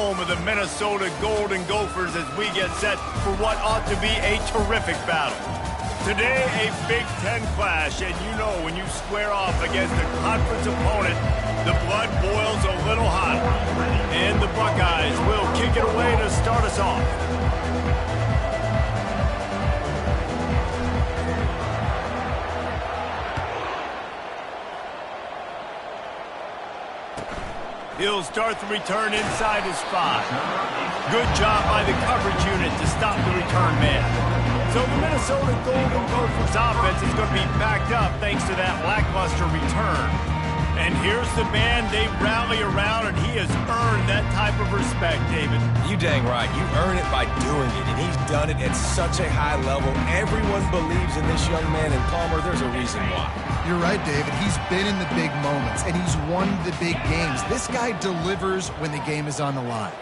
home of the Minnesota Golden Gophers as we get set for what ought to be a terrific battle. Today, a Big Ten clash, and you know when you square off against a conference opponent, the blood boils a little hotter. And the Buckeyes will kick it away to start us off. He'll start the return inside his 5. Good job by the coverage unit to stop the return man. So the Minnesota Golden Gophers offense is going to be backed up thanks to that lackluster return. And here's the man they rally around, and he has earned that type of respect, David. You dang right. You earn it by doing it, and he's done it at such a high level. Everyone believes in this young man, and Palmer, there's a reason why. You're right, David. He's been in the big moments, and he's won the big games. This guy delivers when the game is on the line.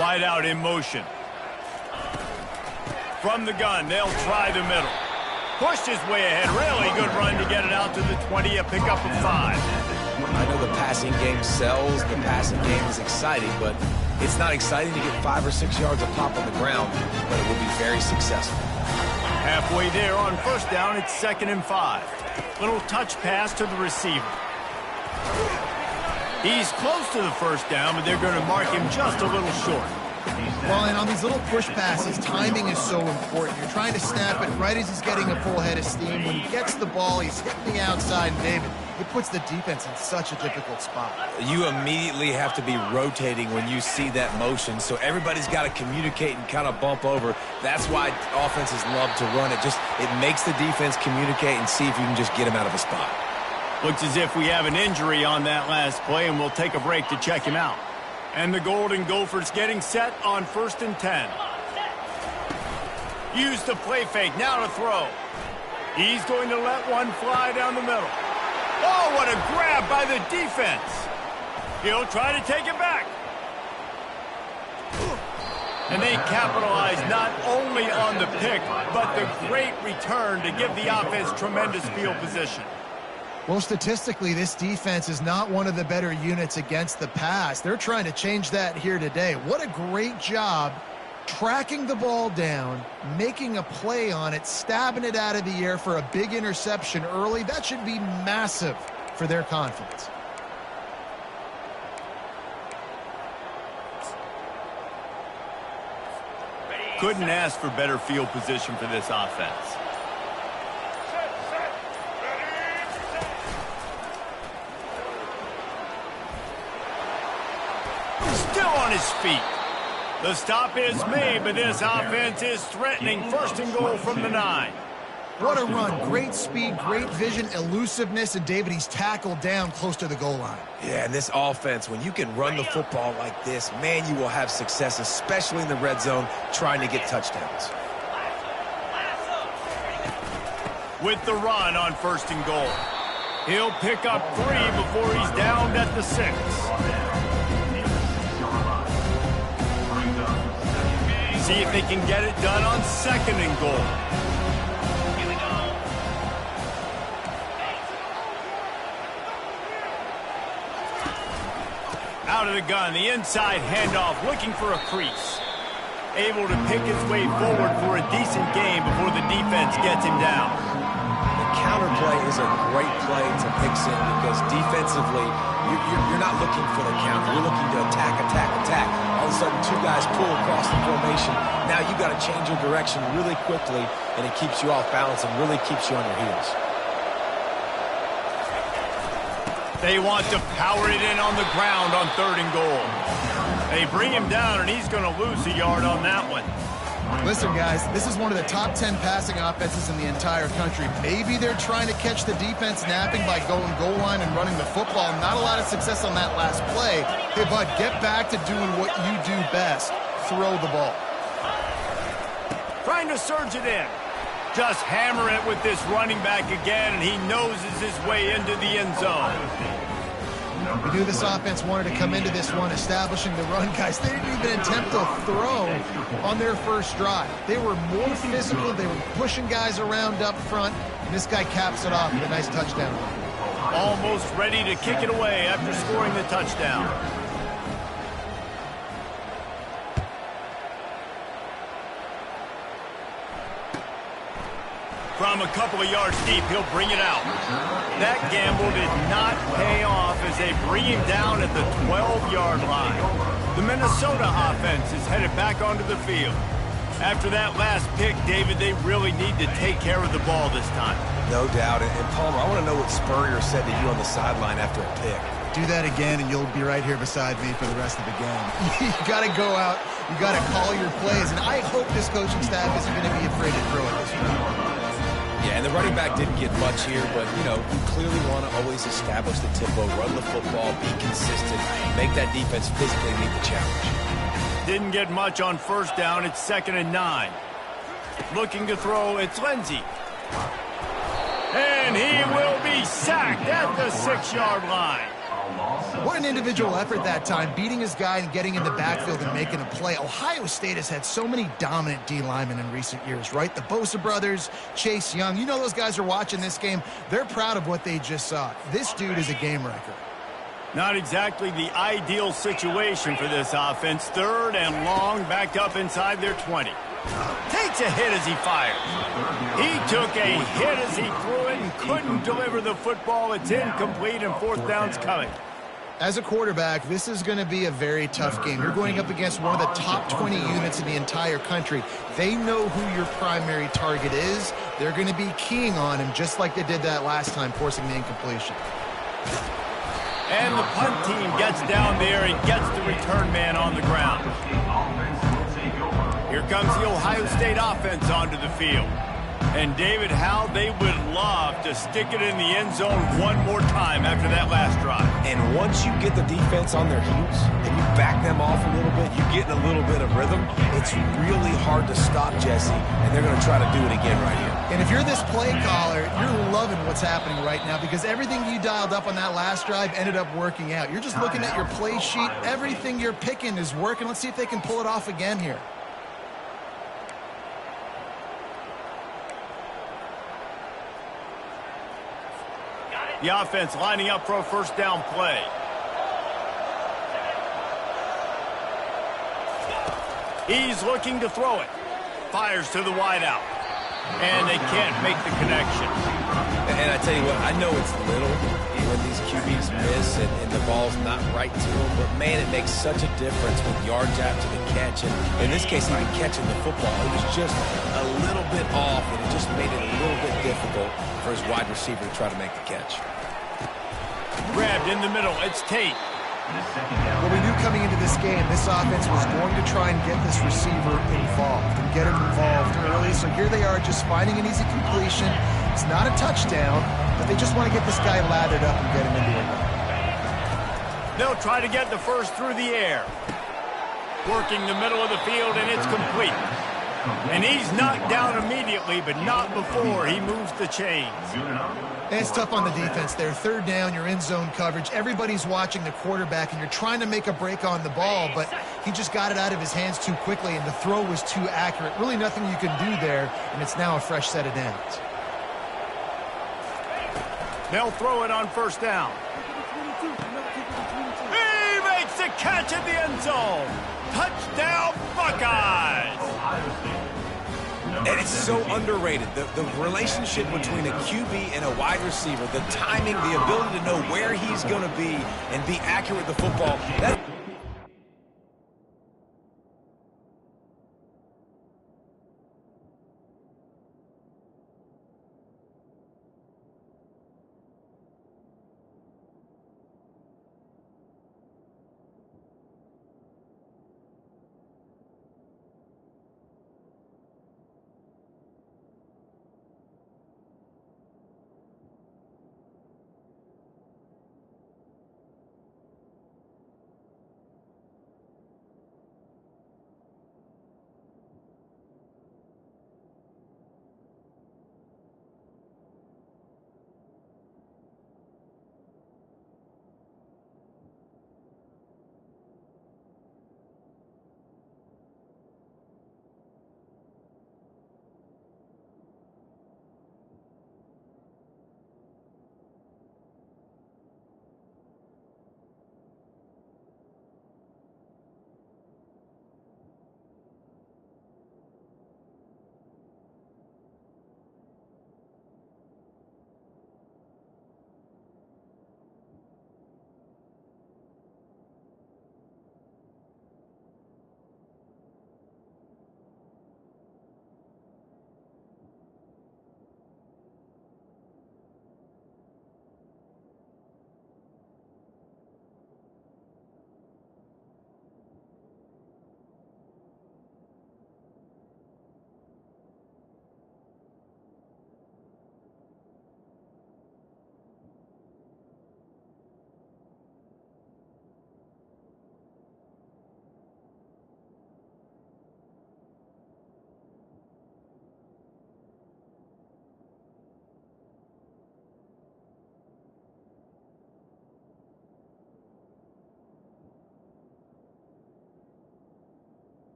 Wide out in motion. From the gun, they'll try the middle. Pushed his way ahead. Really good run to get it out to the 20, a pickup of 5. I know the passing game sells, the passing game is exciting, but it's not exciting to get 5 or 6 yards of pop on the ground, but it will be very successful. Halfway there on first down, it's 2nd and 5. Little touch pass to the receiver. He's close to the first down, but they're going to mark him just a little short. Well, and on these little push passes, timing is so important. You're trying to snap it right as he's getting a full head of steam. When he gets the ball, he's hitting the outside, and David, it puts the defense in such a difficult spot. You immediately have to be rotating when you see that motion, so everybody's got to communicate and kind of bump over. That's why offenses love to run it. It makes the defense communicate and see if you can just get him out of a spot. Looks as if we have an injury on that last play, and we'll take a break to check him out. And the Golden Gophers getting set on 1st and 10. Use the play fake, now to throw. He's going to let one fly down the middle. Oh, what a grab by the defense. He'll try to take it back. And they capitalize not only on the pick, but the great return to give the offense tremendous field position. Well, statistically, this defense is not one of the better units against the pass. They're trying to change that here today. What a great job tracking the ball down, making a play on it, stabbing it out of the air for a big interception early. That should be massive for their confidence. Couldn't ask for better field position for this offense. Still on his feet. The stop is made, but this offense is threatening 1st and goal from the 9. What a run. Great speed, great vision, elusiveness, and David, he's tackled down close to the goal line. Yeah, and this offense, when you can run the football like this, man, you will have success, especially in the red zone, trying to get touchdowns. With the run on 1st and goal. He'll pick up 3 before he's downed at the 6. See if they can get it done on 2nd and goal. Out of the gun, the inside handoff, looking for a crease. Able to pick his way forward for a decent game before the defense gets him down. The counterplay is a great play to mix in because defensively, you're not looking for the counter. You're looking to attack, attack, attack. All of a sudden, 2 guys pull across the formation. Now you've got to change your direction really quickly, and it keeps you off balance and really keeps you on your heels. They want to power it in on the ground on 3rd and goal. They bring him down, and he's going to lose a yard on that one. Listen, guys, this is one of the top 10 passing offenses in the entire country. Maybe they're trying to catch the defense napping by going goal line and running the football. Not a lot of success on that last play. Hey, bud, get back to doing what you do best. Throw the ball. Trying to surge it in. Just hammer it with this running back again, and he noses his way into the end zone. We knew this offense wanted to come into this one establishing the run, guys. They didn't even attempt to throw on their first drive. They were more physical. They were pushing guys around up front, and this guy caps it off with a nice touchdown. Almost ready to kick it away after scoring the touchdown. From a couple of yards deep, he'll bring it out. That gamble did not pay off as they bring him down at the 12-yard line. The Minnesota offense is headed back onto the field. After that last pick, David, they really need to take care of the ball this time. No doubt. And Palmer, I want to know what Spurrier said to you on the sideline after a pick. Do that again, and you'll be right here beside me for the rest of the game. You got to go out. You got to call your plays. And I hope this coaching staff isn't going to be afraid to throw it this week. Yeah, and the running back didn't get much here, but, you know, you clearly want to always establish the tempo, run the football, be consistent, make that defense physically meet the challenge. Didn't get much on first down. It's 2nd and 9. Looking to throw, it's Lindsey. And he will be sacked at the 6-yard line. What an individual effort that time, beating his guy and getting in the backfield and making a play. Ohio State has had so many dominant D linemen in recent years, right? The Bosa brothers, Chase Young. You know those guys are watching this game. They're proud of what they just saw. This dude is a game wrecker. Not exactly the ideal situation for this offense. 3rd and long, backed up inside their 20. Takes a hit as he fires. He took a hit as he threw it and couldn't deliver the football. It's incomplete and 4th down's coming. As a quarterback, this is going to be a very tough game. You're going up against one of the top 20 units in the entire country. They know who your primary target is. They're going to be keying on him just like they did that last time, forcing the incompletion. And the punt team gets down there and gets the return man on the ground. Here comes the Ohio State offense onto the field. And David, how they would love to stick it in the end zone one more time after that last drive. And once you get the defense on their heels and you back them off a little bit, you get in a little bit of rhythm, it's really hard to stop Jesse, and they're going to try to do it again right here. And if you're this play caller, you're loving what's happening right now because everything you dialed up on that last drive ended up working out. You're just looking at your play sheet. Everything you're picking is working. Let's see if they can pull it off again here. The offense lining up for a 1st down play. He's looking to throw it. Fires to the wideout. And they can't make the connection. And I tell you what, I know it's little when these QBs miss and the ball's not right to them, but man, it makes such a difference with yards after the catch. And in this case, even catching the football, it was just a little bit off, and it just made it a little bit difficult for his wide receiver to try to make the catch. Grabbed in the middle, it's Tate. Well, we knew coming into this game, this offense was going to try and get this receiver involved and get him involved early. So here they are just finding an easy completion. It's not a touchdown, but they just want to get this guy lathered up and get him into a run. They'll try to get the first through the air. Working the middle of the field, and it's complete. And he's knocked down immediately, but not before he moves the chains. And it's tough on the defense there. 3rd down, you're in zone coverage. Everybody's watching the quarterback, and you're trying to make a break on the ball, but he just got it out of his hands too quickly, and the throw was too accurate. Really nothing you can do there, and it's now a fresh set of downs. They'll throw it on 1st down. He makes the catch at the end zone. Touchdown, Buckeyes! And it's so underrated. The relationship between a QB and a wide receiver, the timing, the ability to know where he's going to be and be accurate with the football.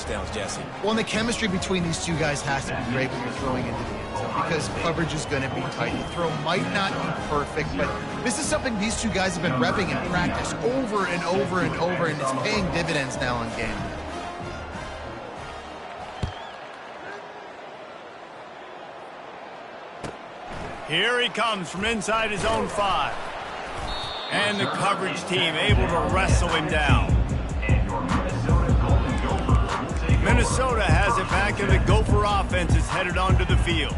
touchdowns, Jesse. Well, and the chemistry between these two guys has to be great when you're throwing into the end zone because coverage is going to be tight. The throw might not be perfect, but this is something these two guys have been repping in practice over and over and over, and it's paying dividends now in game. Here he comes from inside his own 5. And the coverage team able to wrestle him down. Minnesota has it back, and the Gopher offense is headed onto the field.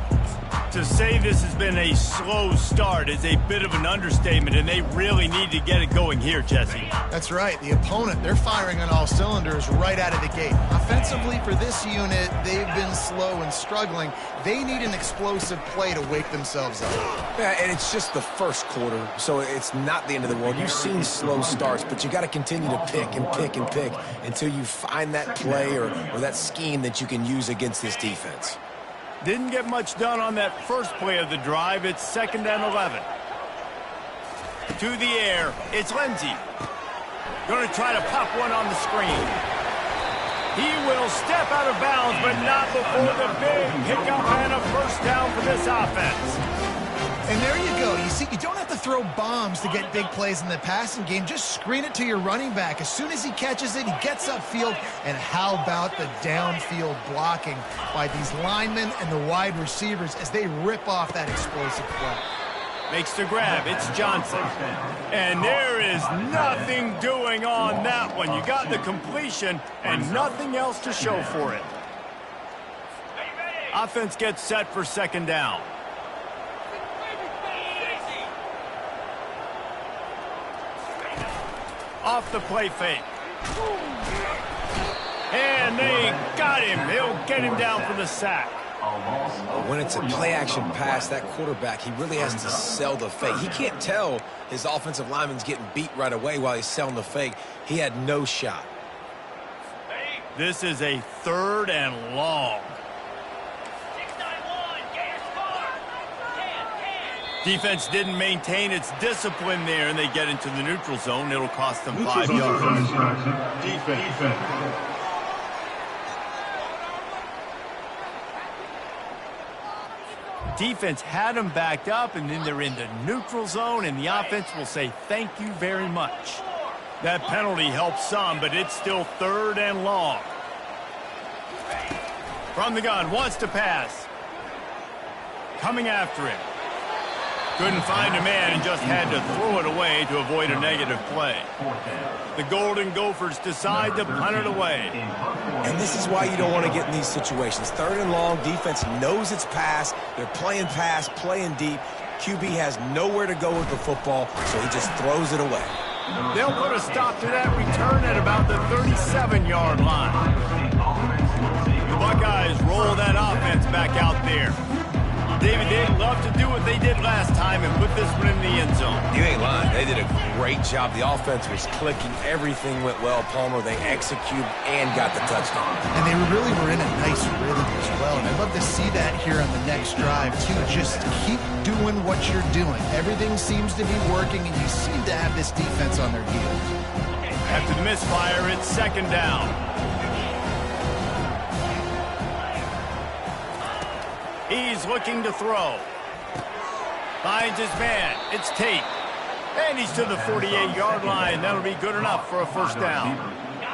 To say this has been a slow start is a bit of an understatement, and they really need to get it going here, Jesse. That's right. The opponent, they're firing on all cylinders right out of the gate. Offensively, for this unit, they've been slow and struggling. They need an explosive play to wake themselves up. Yeah, and it's just the first quarter, so it's not the end of the world. You've seen slow starts, but you got to continue to pick and pick and pick until you find that play or that scheme that you can use against this defense. Didn't get much done on that first play of the drive. It's 2nd and 11. To the air, it's Lindsey. Going to try to pop one on the screen. He will step out of bounds, but not before the big pickup and a first down for this offense. And there you go. You see, you don't have to throw bombs to get big plays in the passing game. Just screen it to your running back. As soon as he catches it, he gets upfield. And how about the downfield blocking by these linemen and the wide receivers as they rip off that explosive play? Makes the grab. It's Johnson. And there is nothing doing on that one. You got the completion and nothing else to show for it. Offense gets set for 2nd down. Off the play fake. And they got him. They'll get him down for the sack. When it's a play-action pass, that quarterback, he really has to sell the fake. He can't tell his offensive lineman's getting beat right away while he's selling the fake. He had no shot. This is a 3rd and long. Defense didn't maintain its discipline there, and they get into the neutral zone. It'll cost them 5 yards. Defense. Defense had them backed up, and then they're in the neutral zone, and the offense will say thank you very much. That penalty helps some, but it's still 3rd and long. From the gun, wants to pass. Coming after him. Couldn't find a man and just had to throw it away to avoid a negative play. The Golden Gophers decide to punt it away. And this is why you don't want to get in these situations. 3rd and long, defense knows it's pass. They're playing pass, playing deep. QB has nowhere to go with the football, so he just throws it away. They'll put a stop to that return at about the 37-yard line. The Buckeyes roll that offense back out there. David, they'd love to do what they did last time and put this one in the end zone. You ain't lying. They did a great job. The offense was clicking. Everything went well, Palmer. They executed and got the touchdown. And they really were in a nice rhythm as well. And I'd love to see that here on the next drive, too. Just keep doing what you're doing. Everything seems to be working, and you seem to have this defense on their heels. After the misfire, it's 2nd down. He's looking to throw. Finds his man. It's Tate. And he's to the 48-yard line. That'll be good enough for a first down.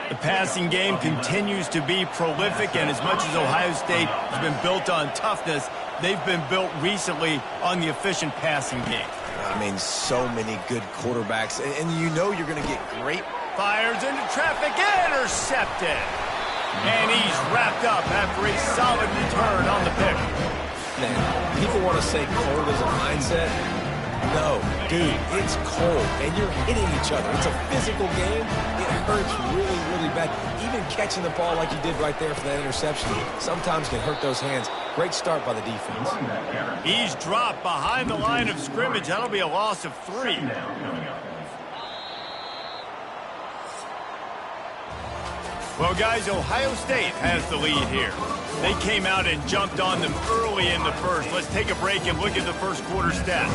The passing game continues to be prolific, and as much as Ohio State has been built on toughness, they've been built recently on the efficient passing game. I mean, so many good quarterbacks, and you know you're going to get great. Fires into traffic, intercepted. And he's wrapped up after a solid return on the pick. Man, people want to say cold is a mindset. No, dude, it's cold, and you're hitting each other. It's a physical game. It hurts really, really bad. Even catching the ball like you did right there for that interception sometimes can hurt those hands. Great start by the defense. He's dropped behind the line of scrimmage. That'll be a loss of 3. Well, guys, Ohio State has the lead here. They came out and jumped on them early in the first. Let's take a break and look at the first quarter stats.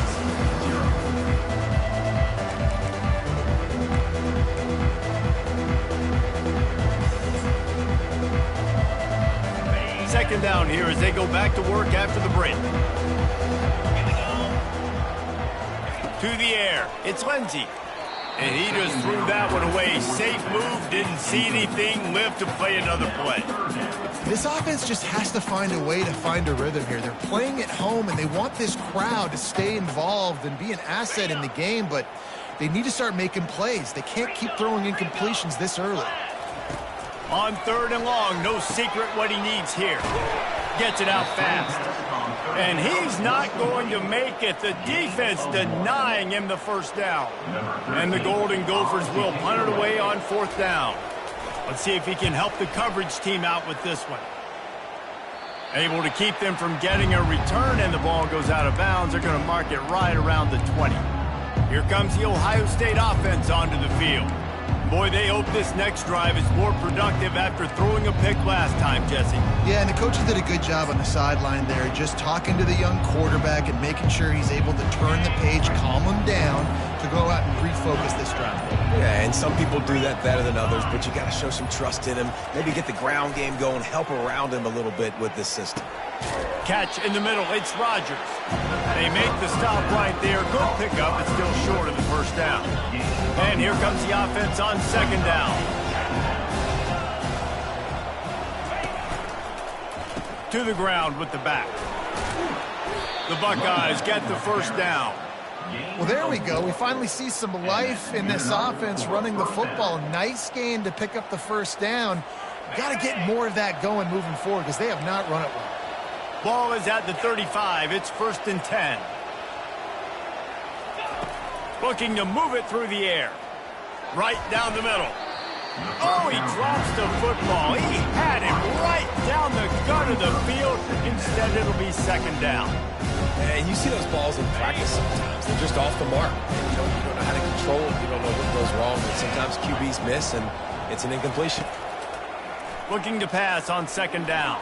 second down here as they go back to work after the break. To the air, it's Lindsey. And he just threw that one away. Safe move, didn't see anything, lived to play another play. This offense just has to find a way to find a rhythm here. They're playing at home, and they want this crowd to stay involved and be an asset in the game, but they need to start making plays. They can't keep throwing incompletions this early. On 3rd and long, no secret what he needs here. Gets it out fast. And he's not going to make it. The defense denying him the first down. And the Golden Gophers will punt it away on 4th down. Let's see if he can help the coverage team out with this one. Able to keep them from getting a return, and the ball goes out of bounds. They're going to mark it right around the 20. Here comes the Ohio State offense onto the field. Boy, they hope this next drive is more productive after throwing a pick last time, Jesse. Yeah, and the coaches did a good job on the sideline there, just talking to the young quarterback and making sure he's able to turn the page, calm him down to go out and refocus this drive. Yeah, and some people do that better than others, but you got to show some trust in him. Maybe get the ground game going, help around him a little bit with this system. Catch in the middle, it's Rodgers. They make the stop right there. Good pickup, it's still short of the first down. And here comes the offense on 2nd down. To the ground with the back. The Buckeyes get the first down. Well, there we go. We finally see some life in this offense running the football. Nice game to pick up the first down. Got to get more of that going moving forward because they have not run it well. Ball is at the 35. It's 1st and 10. Looking to move it through the air. Right down the middle. Oh, he drops the football. He had it right down the gut of the field. Instead, it'll be 2nd down. And you see those balls in practice sometimes. They're just off the mark. You don't know how to control it. You don't know what goes wrong. But sometimes QBs miss, and it's an incompletion. Looking to pass on 2nd down.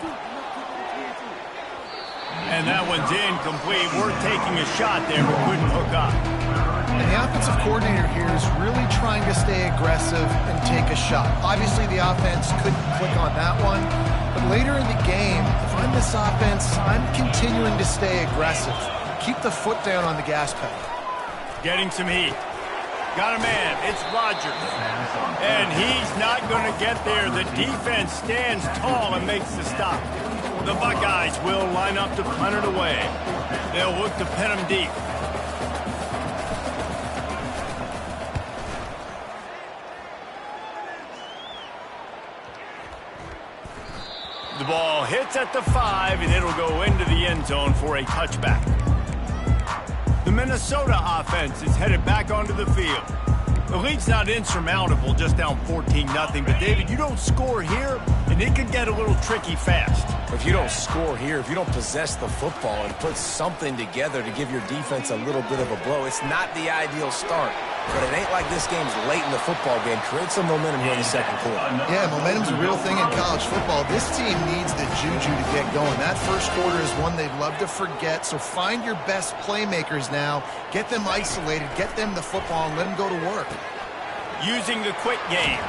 And that one's incomplete. We're taking a shot there, but couldn't hook up. And the offensive coordinator here is really trying to stay aggressive and take a shot. Obviously, the offense couldn't click on that one. But later in the game, if I'm this offense, I'm continuing to stay aggressive. Keep the foot down on the gas pedal. Getting some heat. Got a man. It's Rodgers. And he's not going to get there. The defense stands tall and makes the stop. The Buckeyes will line up to punt it away. They'll look to pin him deep. The ball hits at the 5, and it'll go into the end zone for a touchback. The Minnesota offense is headed back onto the field. The lead's not insurmountable, just down 14-0. But, David, you don't score here, and it could get a little tricky fast. If you don't score here, if you don't possess the football and put something together to give your defense a little bit of a blow, it's not the ideal start. But it ain't like this game's late in the football game. Create some momentum here in the 2nd quarter. Yeah, momentum's a real thing in college football. This team needs the juju to get going. That first quarter is one they'd love to forget, so find your best playmakers now. Get them isolated, get them the football, and let them go to work. Using the quick game.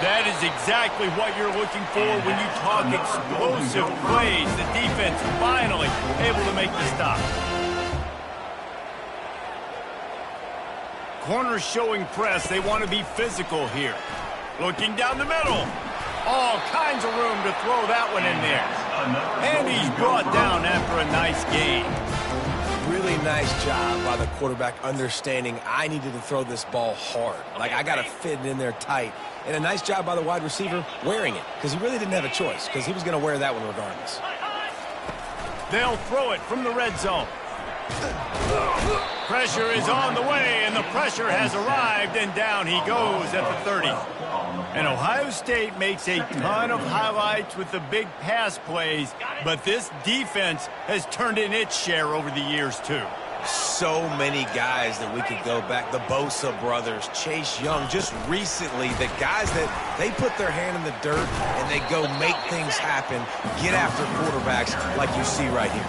That is exactly what you're looking for when you talk explosive plays. The defense finally able to make the stop. Corners showing press. They want to be physical here. Looking down the middle. All kinds of room to throw that one in there. And he's brought down after a nice gain. Really nice job by the quarterback understanding I needed to throw this ball hard. Like, I got to fit it in there tight. And a nice job by the wide receiver wearing it, because he really didn't have a choice, because he was going to wear that one regardless. They'll throw it from the red zone. Pressure is on the way, and the pressure has arrived, and down he goes at the 30. And Ohio State makes a ton of highlights with the big pass plays, but this defense has turned in its share over the years, too. So many guys that we could go back. The Bosa brothers, Chase Young, just recently, the guys that they put their hand in the dirt and they go make things happen, get after quarterbacks like you see right here.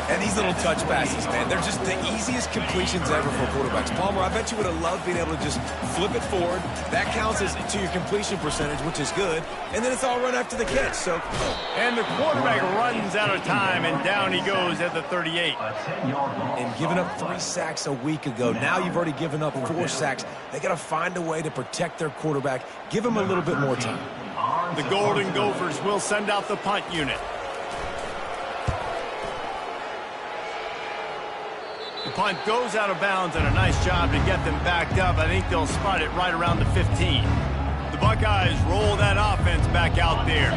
And these little touch passes, man, they're just the easiest completions ever for quarterbacks. Palmer, I bet you would have loved being able to just flip it forward. That counts as to your completion percentage, which is good. And then it's all run after the catch. So, and the quarterback runs out of time, and down he goes at the 38. And giving up 3 sacks a week ago. Now you've already given up 4 sacks. They got to find a way to protect their quarterback. Give him a little bit more time. The Golden Gophers will send out the punt unit. The punt goes out of bounds, and a nice job to get them backed up. I think they'll spot it right around the 15. The Buckeyes roll that offense back out there.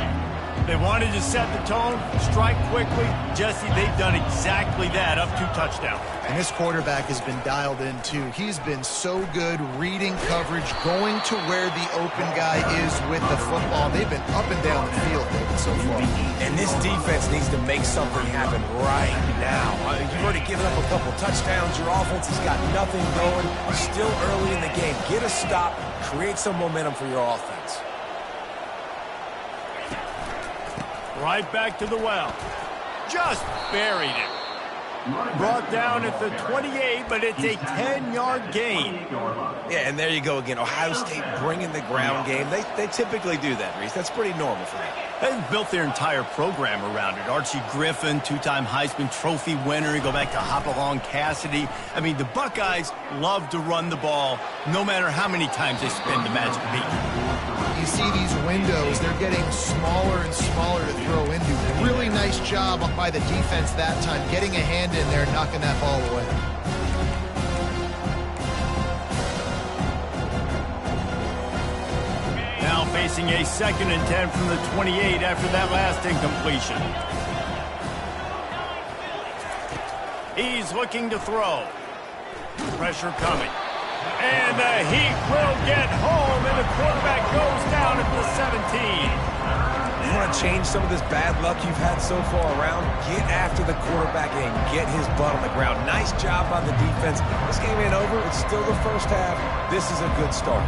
They wanted to set the tone, strike quickly. Jesse, they've done exactly that, up 2 touchdowns. And this quarterback has been dialed in, too. He's been so good reading coverage, going to where the open guy is with the football. They've been up and down the field so far. And this defense needs to make something happen right now. You've already given up a couple touchdowns. Your offense has got nothing going. Still early in the game. Get a stop. Create some momentum for your offense. Right back to the well. Just buried it. Brought down at the 28, but it's a 10-yard gain. Yeah, and there you go again. Ohio State bringing the ground game. They typically do that, Reese. That's pretty normal for them. They've built their entire program around it. Archie Griffin, 2-time Heisman Trophy winner. You go back to Hopalong Cassidy. I mean, the Buckeyes love to run the ball, no matter how many times they spin the magic beat. You see these windows, they're getting smaller and smaller to throw into. Really nice job by the defense that time, getting a hand in there, knocking that ball away. Now facing a 2nd and 10 from the 28 after that last incompletion. He's looking to throw. Pressure coming. And the Heat will get home, and the quarterback goes down at the 17. You want to change some of this bad luck you've had so far around? Get after the quarterback and get his butt on the ground. Nice job by the defense. This game ain't over. It's still the first half. This is a good start.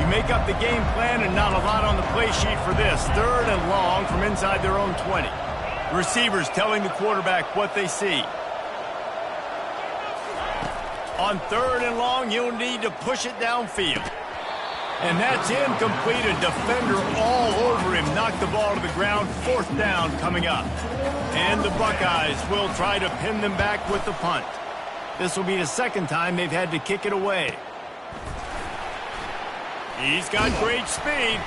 You make up the game plan and not a lot on the play sheet for this. 3rd and long from inside their own 20. Receivers telling the quarterback what they see. On 3rd and long, you'll need to push it downfield. And that's incomplete. A defender all over him. Knocked the ball to the ground. 4th down coming up. And the Buckeyes will try to pin them back with the punt. This will be the 2nd time they've had to kick it away. He's got great speed.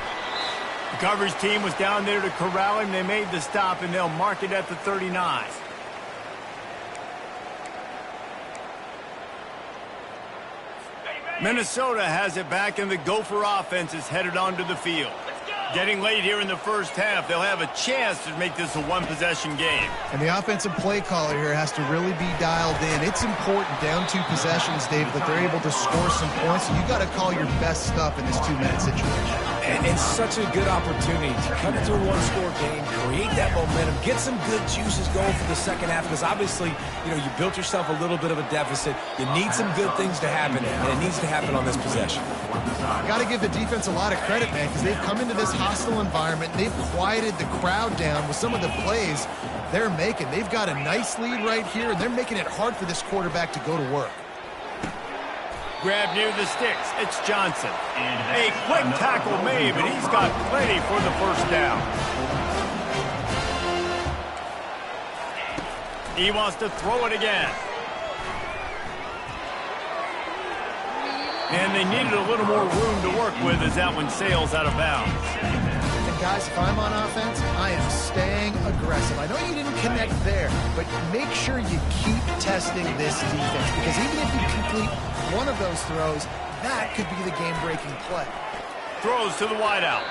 The coverage team was down there to corral him. They made the stop, and they'll mark it at the 39. Minnesota has it back, and the Gopher offense is headed onto the field. Getting late here in the first half, they'll have a chance to make this a 1-possession game. And the offensive play caller here has to really be dialed in. It's important down 2 possessions, David, that they're able to score some points. You got to call your best stuff in this 2-minute situation. And it's such a good opportunity to cut into a 1-score game, create that momentum, get some good juices going for the second half, because obviously, you built yourself a little bit of a deficit. You need some good things to happen, and it needs to happen on this possession. Got to give the defense a lot of credit, man, because they've come into this hostile environment. They've quieted the crowd down with some of the plays they're making. They've got a nice lead right here, and they're making it hard for this quarterback to go to work. Grab near the sticks. It's Johnson. A quick tackle made, but he's got plenty for the 1st down. He wants to throw it again. And they needed a little more room to work with as that one sails out of bounds. And guys, if I'm on offense, I am staying aggressive. I know you didn't connect there, but make sure you keep testing this defense, because even if you complete one of those throws, that could be the game-breaking play. Throws to the wideout.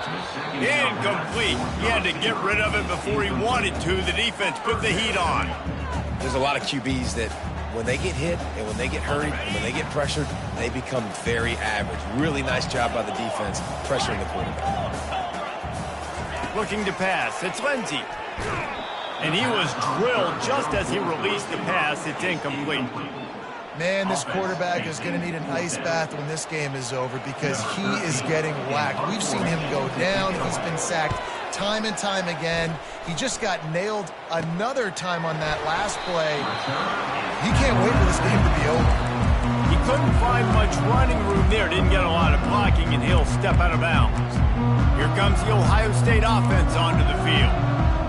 Incomplete. He had to get rid of it before he wanted to. The defense put the heat on. There's a lot of QBs that when they get hit and when they get hurried and when they get pressured, they become very average. Really nice job by the defense pressuring the quarterback. Looking to pass. It's Lindsey. And he was drilled just as he released the pass. It's incomplete. Man, this quarterback is going to need an ice bath when this game is over because he is getting whacked. We've seen him go down. He's been sacked time and time again. He just got nailed another time on that last play. He can't wait for this game to be over. He couldn't find much running room there. Didn't get a lot of blocking, and he'll step out of bounds. Here comes the Ohio State offense onto the field.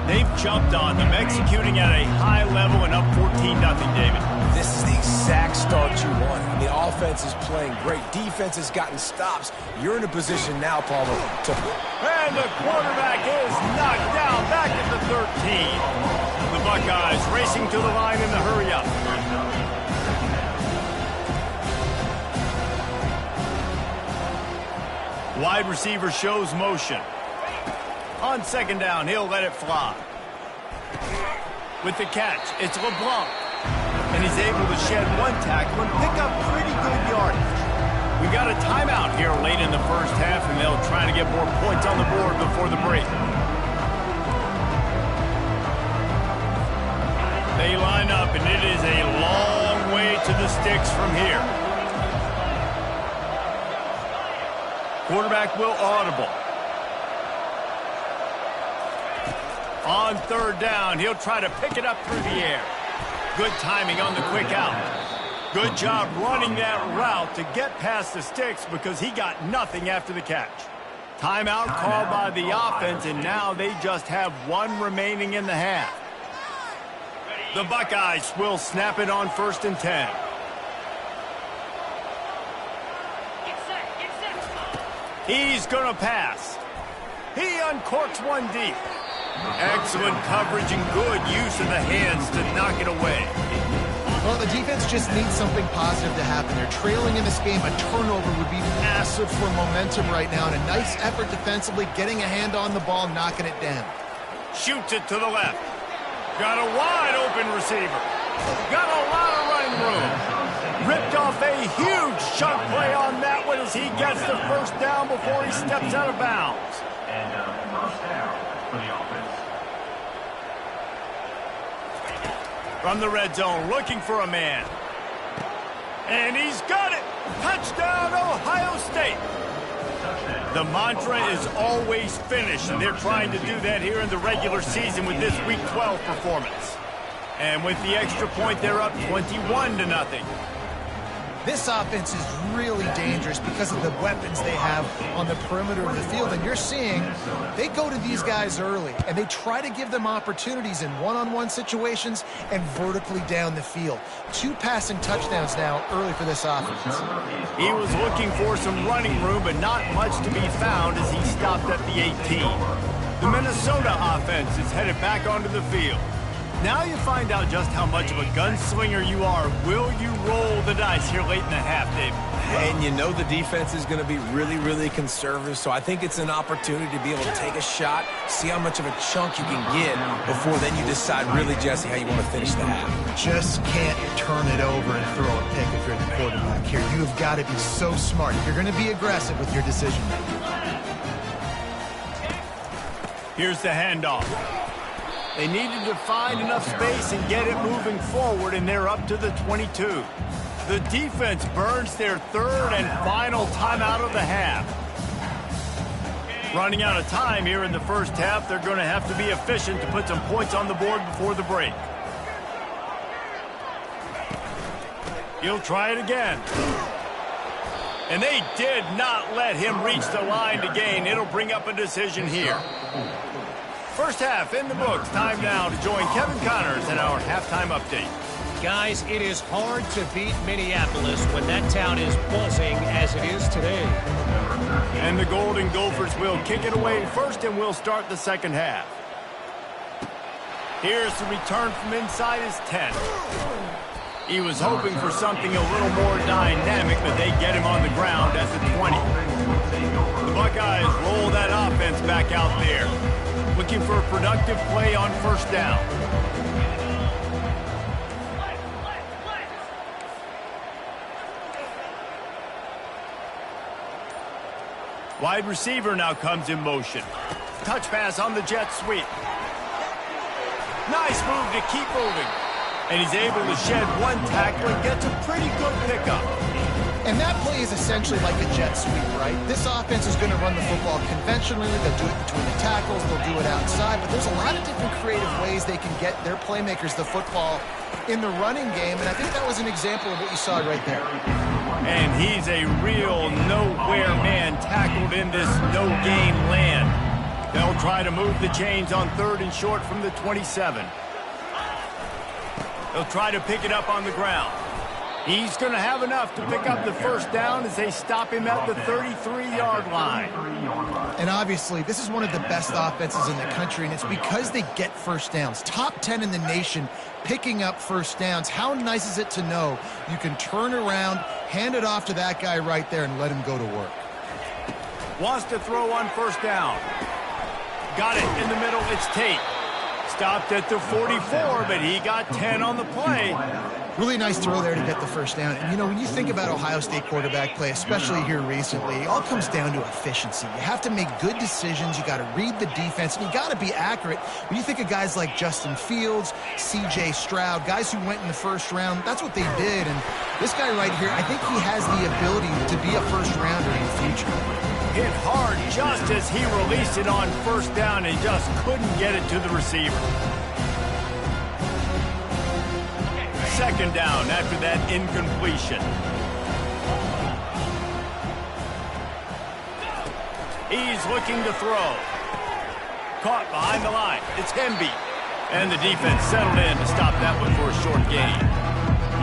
They've jumped on them, executing at a high level and up 14-0, David. This is the exact start you want. The offense is playing great. Defense has gotten stops. You're in a position now, Palmer, to... And the quarterback is knocked down back at the 13. The Buckeyes racing to the line in the hurry-up. Wide receiver shows motion. On second down, he'll let it fly. With the catch, it's LeBlanc. And he's able to shed one tackle and pick up pretty good yardage. We got a timeout here late in the first half, and they'll try to get more points on the board before the break. They line up, and it is a long way to the sticks from here. Quarterback will audible. On third down, he'll try to pick it up through the air. Good timing on the quick out. Good job running that route to get past the sticks because he got nothing after the catch. Timeout called by the offense, and now they just have one remaining in the half. The Buckeyes will snap it on 1st and 10. He's going to pass. He uncorks one deep. Excellent coverage and good use of the hands to knock it away. Well, the defense just needs something positive to happen. They're trailing in this game. A turnover would be massive for momentum right now. And a nice effort defensively, getting a hand on the ball, knocking it down. Shoots it to the left. Got a wide open receiver. Got a lot of running room. Ripped off a huge chunk play on that one as he gets the first down before he steps out of bounds. And first down for the offense. From the red zone, looking for a man. And he's got it. Touchdown, Ohio State. The mantra is always finish, and they're trying to do that here in the regular season with this Week 12 performance. And with the extra point, they're up 21-0. This offense is really dangerous because of the weapons they have on the perimeter of the field. And you're seeing they go to these guys early, and they try to give them opportunities in one-on-one situations and vertically down the field. 2 passing touchdowns now early for this offense. He was looking for some running room, but not much to be found as he stopped at the 18. The Minnesota offense is headed back onto the field. Now you find out just how much of a gunslinger you are. Will you roll the dice here late in the half, Dave? And you know the defense is going to be really, really conservative, so I think it's an opportunity to be able to take a shot, see how much of a chunk you can get before then you decide really, Jesse, how you want to finish the half. Just can't turn it over and throw a pick if you're the quarterback here. You have got to be so smart. You're going to be aggressive with your decision-making. Here's the handoff. They needed to find enough space and get it moving forward, and they're up to the 22. The defense burns their third and final timeout of the half. Running out of time here in the first half, they're going to have to be efficient to put some points on the board before the break. He'll try it again. And they did not let him reach the line to gain. It'll bring up a decision here. First half in the books. Time now to join Kevin Connors in our halftime update. Guys, it is hard to beat Minneapolis when that town is buzzing as it is today. And the Golden Gophers will kick it away first, and we'll start the second half. Here's the return from inside his 10. He was hoping for something a little more dynamic, but they get him on the ground at the 20. The Buckeyes roll that offense back out there, looking for a productive play on first down. Wide receiver now comes in motion. Touch pass on the jet sweep. Nice move to keep moving. And he's able to shed one tackle and gets a pretty good pickup. And that play is essentially like a jet sweep, right? This offense is going to run the football conventionally. They'll do it between the tackles. They'll do it outside. But there's a lot of different creative ways they can get their playmakers the football in the running game. And I think that was an example of what you saw right there. And he's a real nowhere man tackled in this no-game land. They'll try to move the chains on 3rd and short from the 27. They'll try to pick it up on the ground. He's going to have enough to pick up the first down as they stop him at the 33-yard line. And obviously, this is one of the best offenses in the country, and it's because they get first downs. Top 10 in the nation picking up first downs. How nice is it to know you can turn around, hand it off to that guy right there, and let him go to work? Wants to throw on first down. Got it in the middle. It's Tate. Stopped at the 44, but he got 10 on the play. Really nice throw there to get the first down. And, you know, when you think about Ohio State quarterback play, especially here recently, it all comes down to efficiency. You have to make good decisions. You got to read the defense, and you got to be accurate. When you think of guys like Justin Fields, C.J. Stroud, guys who went in the first round, that's what they did. And this guy right here, I think he has the ability to be a first-rounder in the future. Hit hard just as he released it on first down and just couldn't get it to the receiver. Second down after that incompletion. He's looking to throw. Caught behind the line. It's Hemby. And the defense settled in to stop that one for a short gain.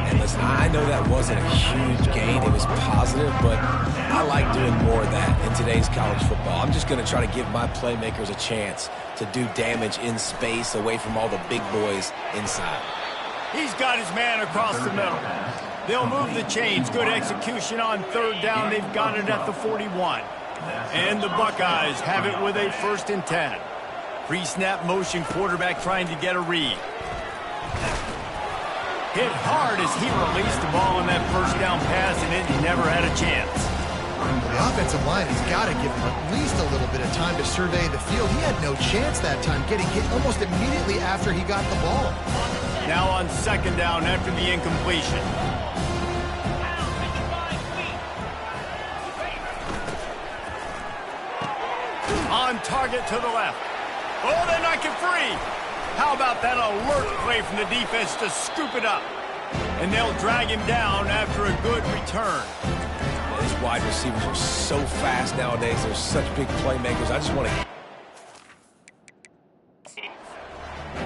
And listen, I know that wasn't a huge gain. It was positive, but I like doing more of that in today's college football. I'm just going to try to give my playmakers a chance to do damage in space away from all the big boys inside. He's got his man across the middle. They'll move the chains. Good execution on third down. They've got it at the 41. And the Buckeyes have it with a 1st and 10. Pre-snap motion quarterback trying to get a read. Hit hard as he released the ball on that first down pass, and it never had a chance. The offensive line has got to give him at least a little bit of time to survey the field. He had no chance that time, getting hit almost immediately after he got the ball. Now on second down after the incompletion. On target to the left. Oh, they knock it free. How about that alert play from the defense to scoop it up? And they'll drag him down after a good return. These wide receivers are so fast nowadays. They're such big playmakers. I just want to...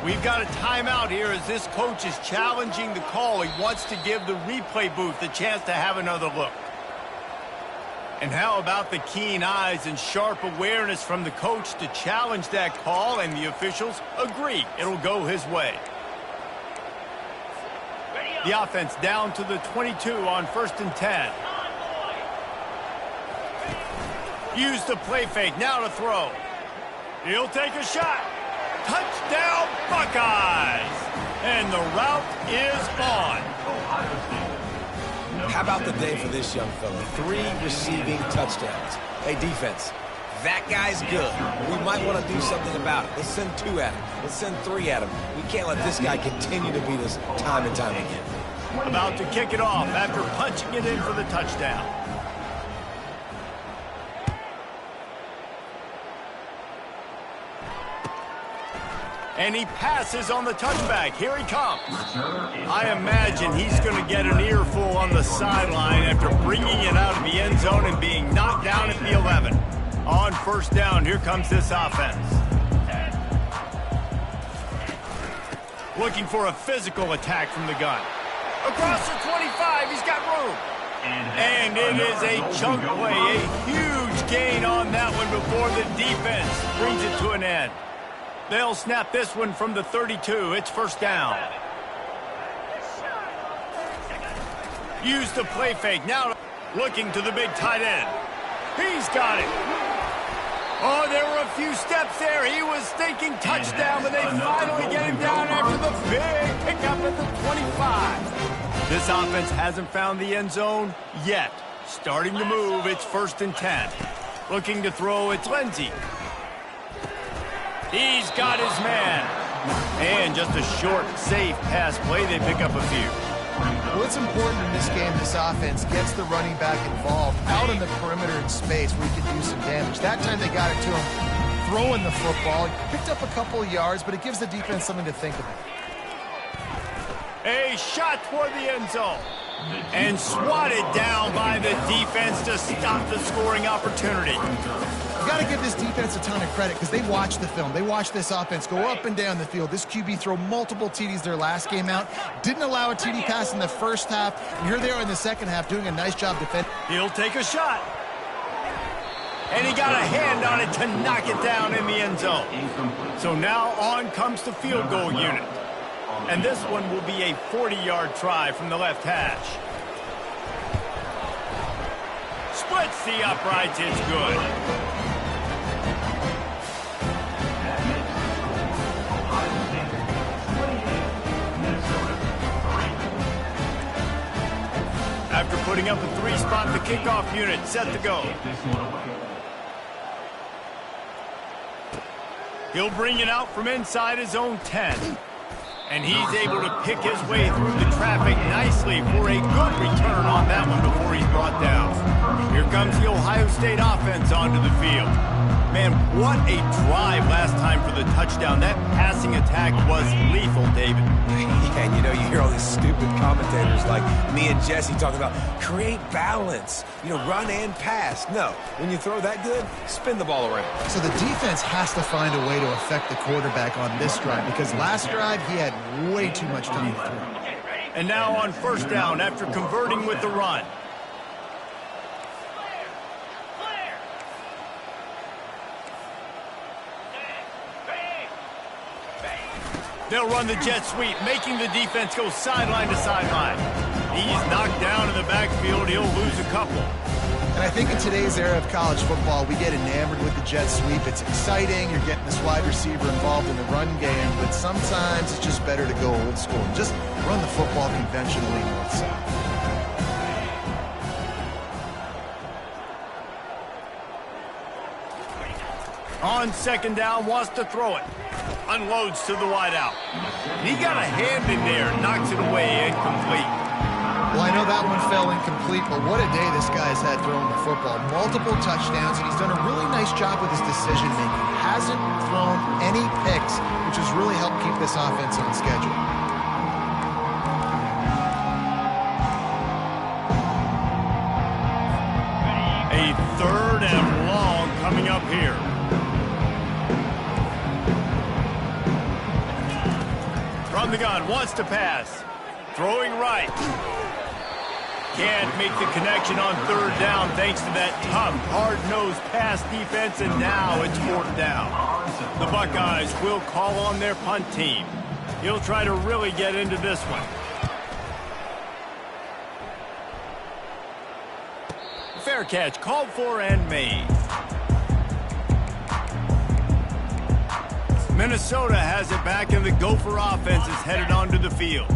We've got a timeout here as this coach is challenging the call. He wants to give the replay booth a chance to have another look. And how about the keen eyes and sharp awareness from the coach to challenge that call, and the officials agree it'll go his way. The offense down to the 22 on 1st and 10. Use the play fake, now to throw. He'll take a shot. Touchdown, Buckeyes! And the route is on. How about the day for this young fella? 3 receiving touchdowns. Hey, defense, that guy's good. We might want to do something about it. Let's send 2 at him. Let's send 3 at him. We can't let this guy continue to beat us time and time again. About to kick it off after punching it in for the touchdown. And he passes on the touchback. Here he comes. I imagine he's going to get an earful on the sideline after bringing it out of the end zone and being knocked down at the 11. On first down, here comes this offense. Looking for a physical attack from the gun. Across the 25, he's got room. And it is a chunk play, a huge gain on that one before the defense brings it to an end. They'll snap this one from the 32. It's first down. Use the play fake. Now looking to the big tight end. He's got it. Oh, there were a few steps there. He was thinking touchdown, but they finally get him down after the big pickup at the 25. This offense hasn't found the end zone yet. Starting to move. It's 1st and 10. Looking to throw. It's Lindsey. He's got his man. And just a short, safe pass play, they pick up a few. Well, it's important in this game this offense gets the running back involved out in the perimeter in space where he can do some damage. That time they got it to him throwing the football. He picked up a couple of yards, but it gives the defense something to think about. A shot toward the end zone. And swatted down by the defense to stop the scoring opportunity. You got to give this defense a ton of credit because they watched the film. They watched this offense go up and down the field. This QB throw multiple TDs their last game out. Didn't allow a TD pass in the first half. And here they are in the second half doing a nice job defending. He'll take a shot. And he got a hand on it to knock it down in the end zone. So now on comes the field goal unit. And this one will be a 40-yard try from the left hash. Splits the uprights. It's good. After putting up a 3-spot, the kickoff unit set to go. He'll bring it out from inside his own 10. And he's able to pick his way through the traffic nicely for a good return on that one before he's brought down. Here comes the Ohio State offense onto the field. Man, what a drive last time for the touchdown. That passing attack was lethal, David. Yeah, and you hear all these stupid commentators like me and Jesse talking about create balance, run and pass. No, when you throw that good, spin the ball around. So the defense has to find a way to affect the quarterback on this drive because last drive he had way too much time to throw. And now on first down after converting with the run. They'll run the jet sweep, making the defense go sideline to sideline. He's knocked down in the backfield. He'll lose a couple. And I think in today's era of college football, we get enamored with the jet sweep. It's exciting. You're getting this wide receiver involved in the run game, but sometimes it's just better to go old school and just run the football conventionally north-south. On second down, wants to throw it. Unloads to the wideout. He got a hand in there, knocks it away, incomplete. Well, I know that one fell incomplete, but what a day this guy's had throwing the football. Multiple touchdowns, and he's done a really nice job with his decision-making. Hasn't thrown any picks, which has really helped keep this offense on schedule. A third and long coming up here. From the gun, wants to pass. Throwing right. Can't make the connection on third down thanks to that tough, hard-nosed pass defense, and now it's fourth down. The Buckeyes will call on their punt team. He'll try to really get into this one. Fair catch, called for and made. Minnesota has it back, and the Gopher offense is headed onto the field.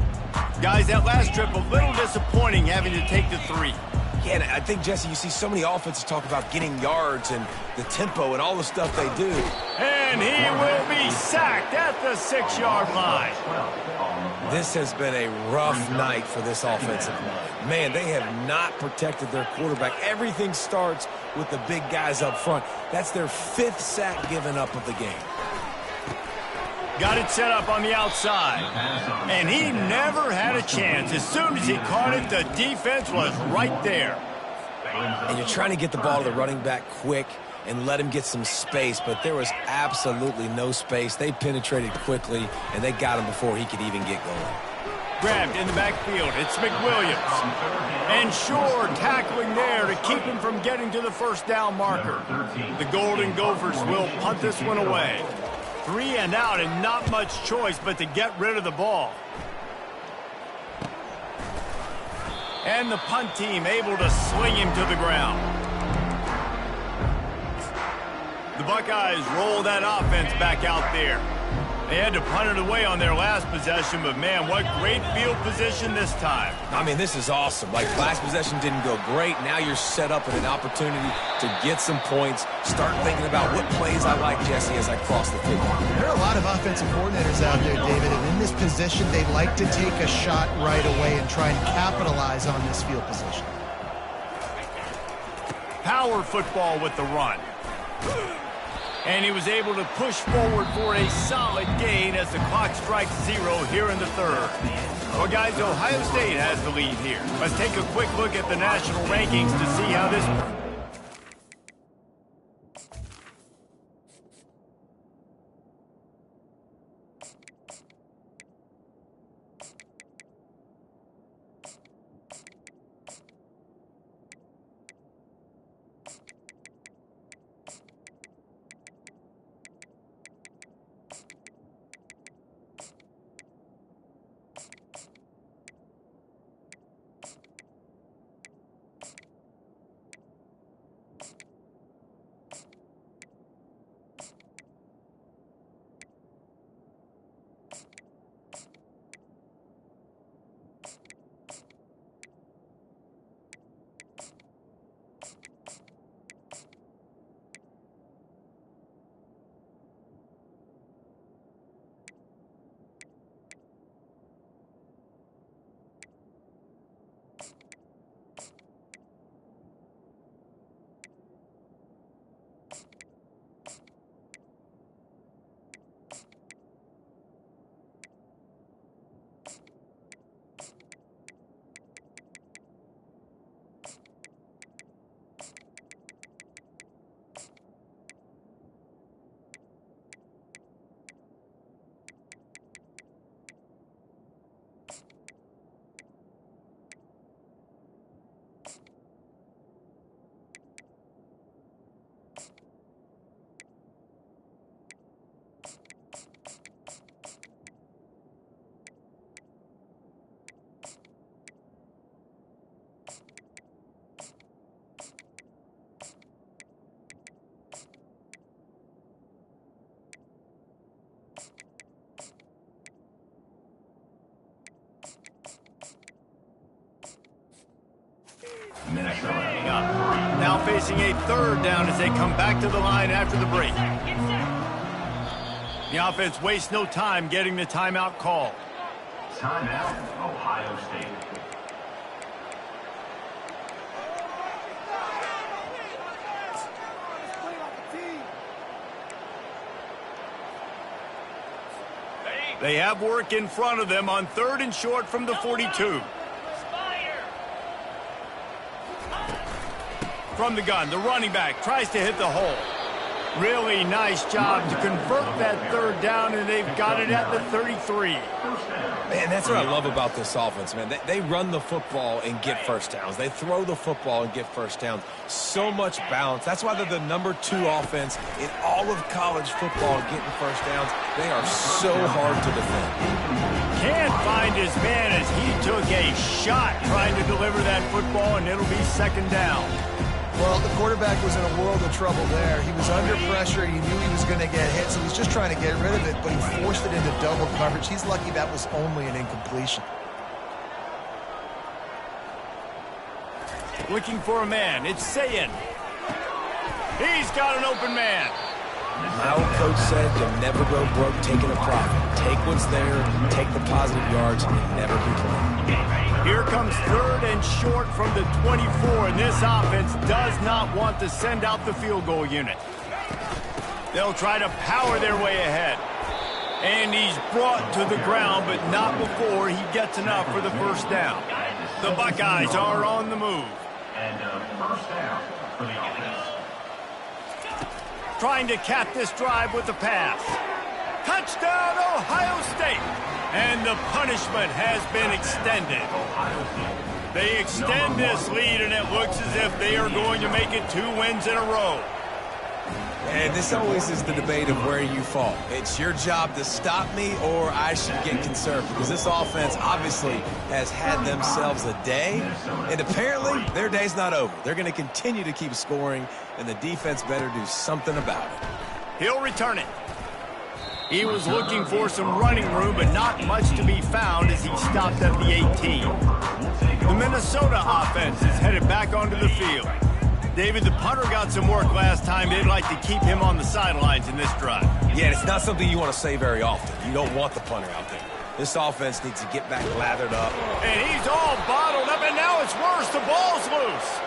Guys, that last trip, a little disappointing having to take the 3. Yeah, and I think, Jesse, you see so many offenses talk about getting yards and the tempo and all the stuff they do. And he will be sacked at the 6-yard line. This has been a rough night for this offensive line. Man, they have not protected their quarterback. Everything starts with the big guys up front. That's their 5th sack given up of the game. Got it set up on the outside. And he never had a chance. As soon as he caught it, the defense was right there. And you're trying to get the ball to the running back quick and let him get some space, but there was absolutely no space. They penetrated quickly, and they got him before he could even get going. Grabbed in the backfield. It's McWilliams. And Shore tackling there to keep him from getting to the first down marker. The Golden Gophers will punt this one away. 3 and out, and not much choice but to get rid of the ball. And the punt team able to sling him to the ground. The Buckeyes roll that offense back out there. They had to punt it away on their last possession, but man, what great field position this time. I mean, this is awesome. Like, last possession didn't go great. Now you're set up with an opportunity to get some points. Start thinking about what plays I like, Jesse, as I cross the field. There are a lot of offensive coordinators out there, David, and in this position, they like to take a shot right away and try and capitalize on this field position. Power football with the run. And he was able to push forward for a solid gain as the clock strikes 0 here in the third. Well, guys, Ohio State has the lead here. Let's take a quick look at the national rankings to see how this... Now facing a third down as they come back to the line after the break. The offense wastes no time getting the timeout call. Timeout, Ohio State. They have work in front of them on 3rd and short from the 42. From the gun, the running back tries to hit the hole. Really nice job to convert that 3rd down, and they've got it at the 33. Man, that's what I love about this offense, man. They run the football and get first downs. They throw the football and get first downs. So much balance. That's why they're the #2 offense in all of college football getting first downs. They are so hard to defend. Can't find his man as he took a shot trying to deliver that football, and it'll be 2nd down. Well, the quarterback was in a world of trouble there. He was under pressure. He knew he was going to get hit, so he was just trying to get rid of it, but he forced it into double coverage. He's lucky that was only an incompletion. Looking for a man. It's Sayin. He's got an open man. My old coach said you'll never go broke taking a profit. Take what's there, take the positive yards, and never complain. Here comes 3rd and short from the 24, and this offense does not want to send out the field goal unit. They'll try to power their way ahead. And he's brought to the ground, but not before he gets enough for the 1st down. The Buckeyes are on the move. And 1st down for the offense. Trying to cap this drive with the pass. Touchdown, Ohio State! And the punishment has been extended. They extend this lead, and it looks as if they are going to make it 2 wins in a row. And this always is the debate of where you fall. It's your job to stop me, or I should get conservative, because this offense obviously has had themselves a day, and apparently their day's not over. They're going to continue to keep scoring, and the defense better do something about it. He'll return it. He was looking for some running room, but not much to be found as he stopped at the 18. The Minnesota offense is headed back onto the field. David, the punter got some work last time. They'd like to keep him on the sidelines in this drive. Yeah, it's not something you want to say very often. You don't want the punter out there. This offense needs to get back lathered up. And he's all bottled up, and now it's worse. The ball's loose.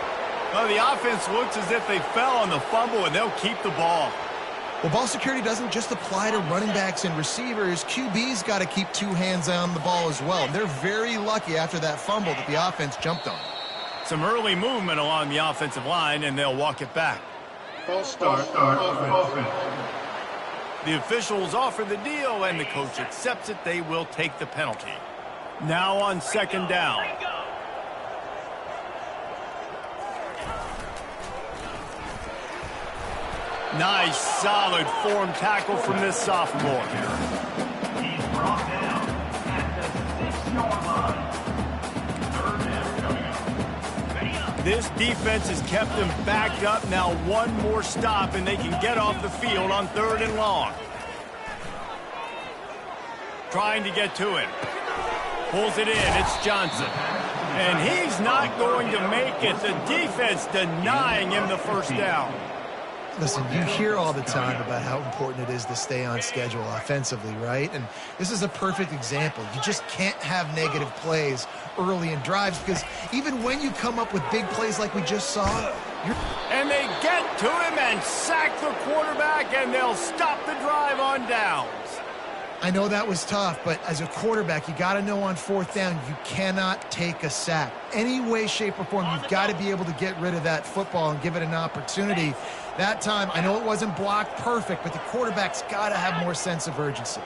Well, the offense looks as if they fell on the fumble, and they'll keep the ball. Well, ball security doesn't just apply to running backs and receivers. QB's got to keep two hands on the ball as well. They're very lucky after that fumble that the offense jumped on. Some early movement along the offensive line, and they'll walk it back. False start offense. The officials offer the deal, and the coach accepts it. They will take the penalty. Now on second down. Nice, solid form tackle from this sophomore. He's brought down at the 6-yard line. 3rd down coming up. This defense has kept them backed up. Now one more stop, and they can get off the field on 3rd and long. Trying to get to him. Pulls it in. It's Johnson. And he's not going to make it. The defense denying him the first down. Listen, you hear all the time about how important it is to stay on schedule offensively, right? And this is a perfect example. You just can't have negative plays early in drives because even when you come up with big plays like we just saw, and they get to him and sack the quarterback, and they'll stop the drive on downs. I know that was tough, but as a quarterback, you got to know on 4th down, you cannot take a sack. Any way, shape, or form, you've got to be able to get rid of that football and give it an opportunity. That time, I know it wasn't blocked perfect, but the quarterback's got to have more sense of urgency.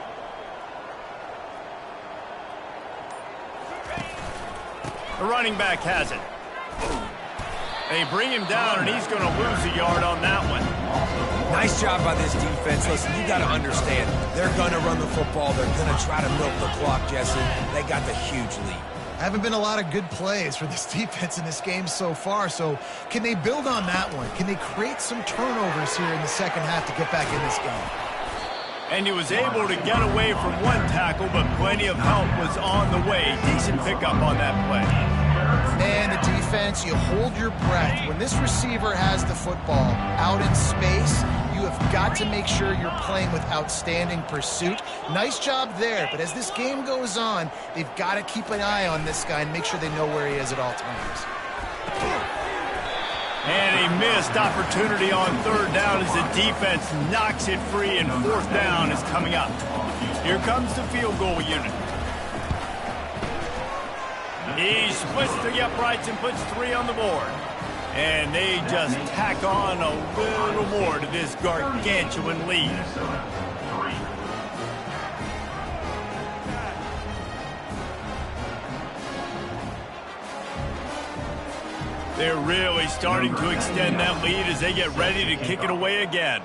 The running back has it. They bring him down, and he's going to lose a yard on that one. Nice job by this defense. Listen, you got to understand, they're going to run the football. They're going to try to milk the clock, Jesse. They got the huge lead. Haven't been a lot of good plays for this defense in this game so far, so can they build on that one? Can they create some turnovers here in the second half to get back in this game? And he was able to get away from one tackle, but plenty of help was on the way. Decent pickup on that play. And the defense, you hold your breath. When this receiver has the football out in space, you have got to make sure you're playing with outstanding pursuit. Nice job there, but as this game goes on, they've got to keep an eye on this guy and make sure they know where he is at all times. And a missed opportunity on 3rd down as the defense knocks it free, and 4th down is coming up. Here comes the field goal unit. He splits the uprights and puts 3 on the board. And they just tack on a little more to this gargantuan lead. They're really starting to extend that lead as they get ready to kick it away again.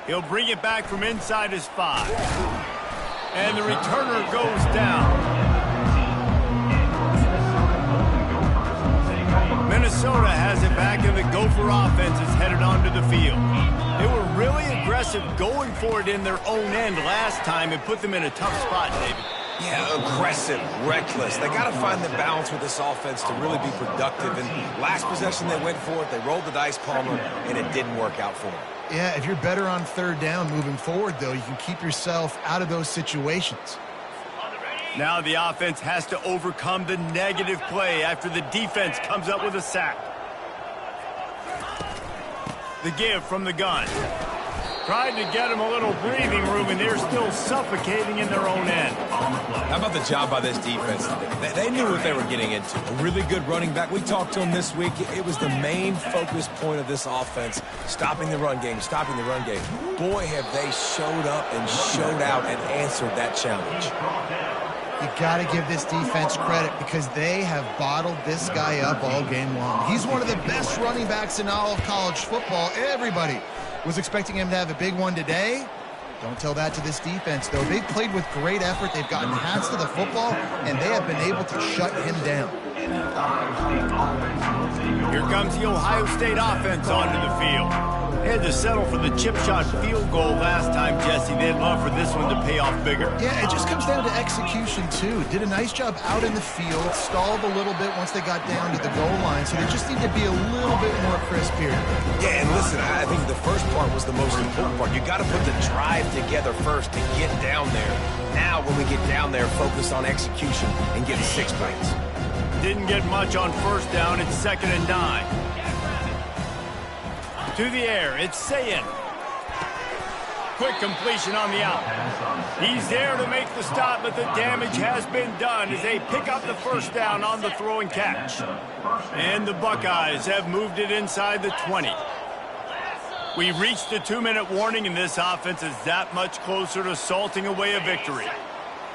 He'll bring it back from inside his 5. And the returner goes down. Minnesota has it back, and the Gopher offense is headed onto the field. They were really aggressive going for it in their own end last time and put them in a tough spot, David. Yeah, aggressive, reckless. They got to find the balance with this offense to really be productive. And last possession they went for it, they rolled the dice, Palmer, and it didn't work out for them. Yeah, if you're better on 3rd down moving forward, though, you can keep yourself out of those situations. Now the offense has to overcome the negative play after the defense comes up with a sack. The give from the gun. Tried to get them a little breathing room, and they're still suffocating in their own end. How about the job by this defense? They knew what they were getting into. A really good running back. We talked to him this week. It was the main focus point of this offense, stopping the run game, stopping the run game. Boy, have they showed up and showed out and answered that challenge. You got to give this defense credit because they have bottled this guy up all game long. He's one of the best running backs in all of college football. Everybody was expecting him to have a big one today. Don't tell that to this defense, though. They've played with great effort. They've gotten hands to the football, and they have been able to shut him down. Here comes the Ohio State offense onto the field. They had to settle for the chip shot field goal last time, Jesse. They'd love for this one to pay off bigger. Yeah, it just comes down to execution, too. Did a nice job out in the field, stalled a little bit once they got down to the goal line, so they just need to be a little bit more crisp here. Yeah, and listen, I think the first part was the most important part. You got to put the drive together first to get down there. Now, when we get down there, focus on execution and getting 6 points. Didn't get much on first down. It's 2nd and 9. To the air, it's Sayin. Quick completion on the out. He's there to make the stop, but the damage has been done as they pick up the first down on the throw and catch. And the Buckeyes have moved it inside the 20. We reached the 2-minute warning, and this offense is that much closer to salting away a victory.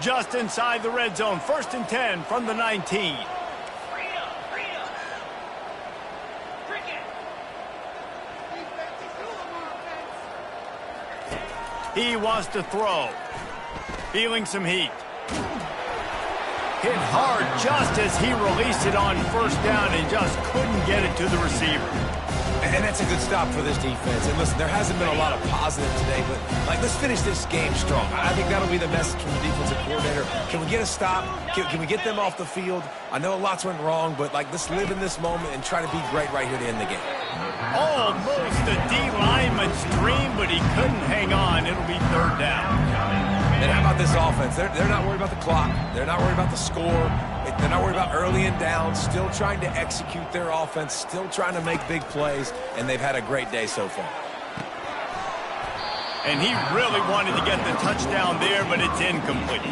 Just inside the red zone, 1st and 10 from the 19. He wants to throw. Feeling some heat. Hit hard just as he released it on first down and just couldn't get it to the receiver. And that's a good stop for this defense. And listen, there hasn't been a lot of positive today, but let's finish this game strong. I think that'll be the message from the defensive coordinator. Can we get a stop? Can we get them off the field? I know lots went wrong, but let's live in this moment and try to be great right here to end the game. Almost a D lineman's dream, but he couldn't hang on. It'll be 3rd down. And how about this offense? They're not worried about the clock. They're not worried about the score. They're not worried about early and down. Still trying to execute their offense. Still trying to make big plays. And they've had a great day so far. And he really wanted to get the touchdown there, but it's incomplete.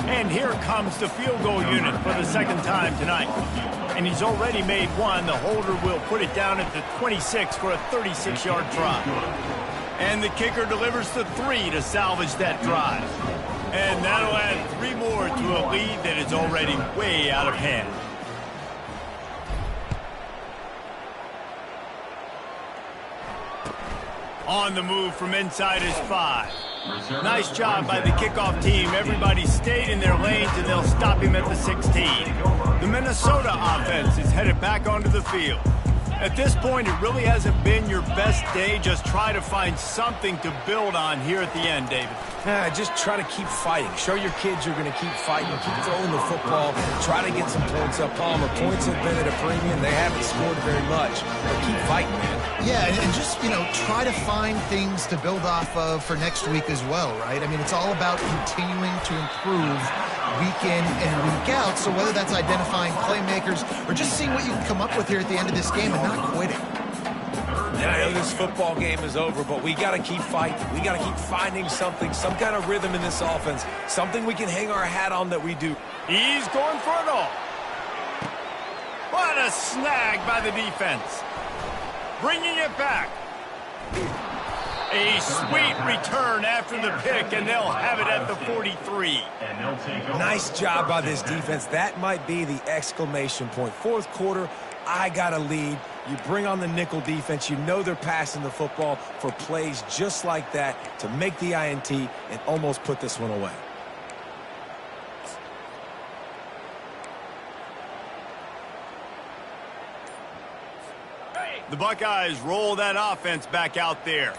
And here comes the field goal unit for the 2nd time tonight. And he's already made one. The holder will put it down at the 26 for a 36-yard try. And the kicker delivers the 3 to salvage that drive. And that'll add 3 more to a lead that is already way out of hand. On the move from inside his 5. Nice job by the kickoff team. Everybody stayed in their lanes, and they'll stop him at the 16. The Minnesota offense is headed back onto the field. At this point, it really hasn't been your best day. Just try to find something to build on here at the end, David. Just try to keep fighting. Show your kids you're going to keep fighting. Keep throwing the football. Try to get some points up. Palmer, points have been at a premium. They haven't scored very much. But keep fighting, man. Yeah, and just, try to find things to build off of for next week as well, right? I mean, it's all about continuing to improve week in and week out. So whether that's identifying playmakers or just seeing what you can come up with here at the end of this game and not quitting. And I know this football game is over, but we got to keep fighting. We got to keep finding something, some kind of rhythm in this offense, something we can hang our hat on that we do. He's going for it all. What a snag by the defense. Bringing it back. A sweet return after the pick, and they'll have it at the 43. Nice job by this defense. That might be the exclamation point. 4th quarter, I got a lead. You bring on the nickel defense. You know they're passing the football for plays just like that to make the INT and almost put this one away. The Buckeyes roll that offense back out there.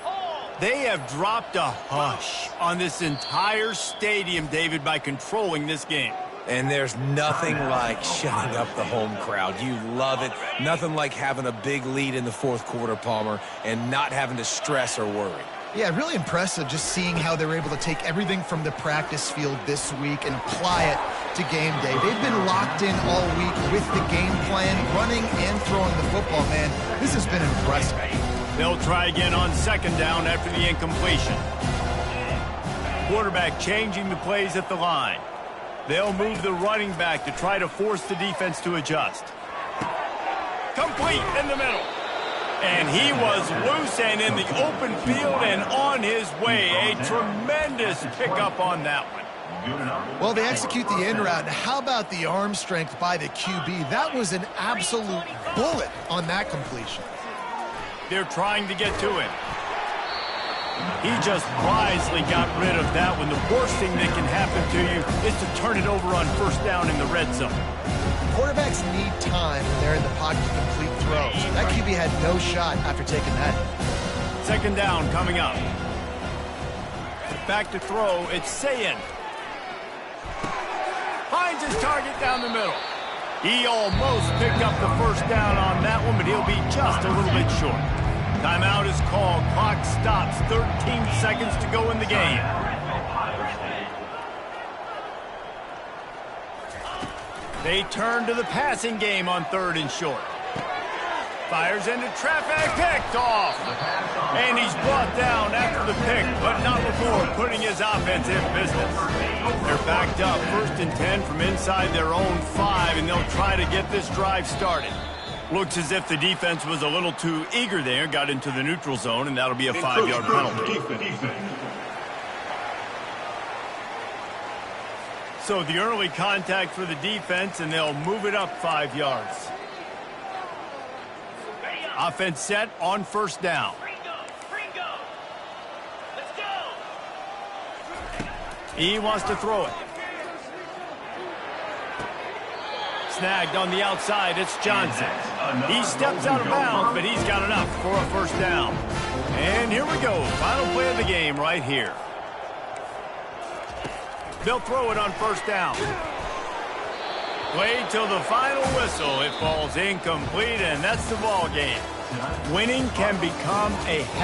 They have dropped a hush on this entire stadium, David, by controlling this game. And there's nothing like shutting up the home crowd. You love it. Nothing like having a big lead in the 4th quarter, Palmer, and not having to stress or worry. Yeah, really impressive just seeing how they were able to take everything from the practice field this week and apply it to game day. They've been locked in all week with the game plan, running and throwing the football, man. This has been impressive. They'll try again on 2nd down after the incompletion. Quarterback changing the plays at the line. They'll move the running back to try to force the defense to adjust. Complete in the middle. And he was loose and in the open field and on his way. A tremendous pickup on that one. Well, they execute the in route. How about the arm strength by the QB? That was an absolute bullet on that completion. They're trying to get to him. He just wisely got rid of that one. The worst thing that can happen to you is to turn it over on first down in the red zone. Quarterbacks need time when they're in the pocket to complete throws. That QB had no shot after taking that. Second down coming up. Back to throw, it's Sayin. Finds his target down the middle. He almost picked up the first down on that one, but he'll be just a little bit short. Timeout is called. Clock stops. 13 seconds to go in the game. They turn to the passing game on 3rd and short. Fires into traffic, picked off. And he's brought down after the pick, but not before putting his offense in business. They're backed up 1st and 10 from inside their own 5, and they'll try to get this drive started. Looks as if the defense was a little too eager there, got into the neutral zone, and that'll be a 5-yard penalty. So the early contact for the defense, and they'll move it up 5 yards. Offense set on 1st down. He wants to throw it. Snagged on the outside, it's Johnson. He steps out of bounds, but he's got enough for a 1st down. And here we go, final play of the game right here. They'll throw it on 1st down. Wait till the final whistle. It falls incomplete, and that's the ball game. Winning can become a habit.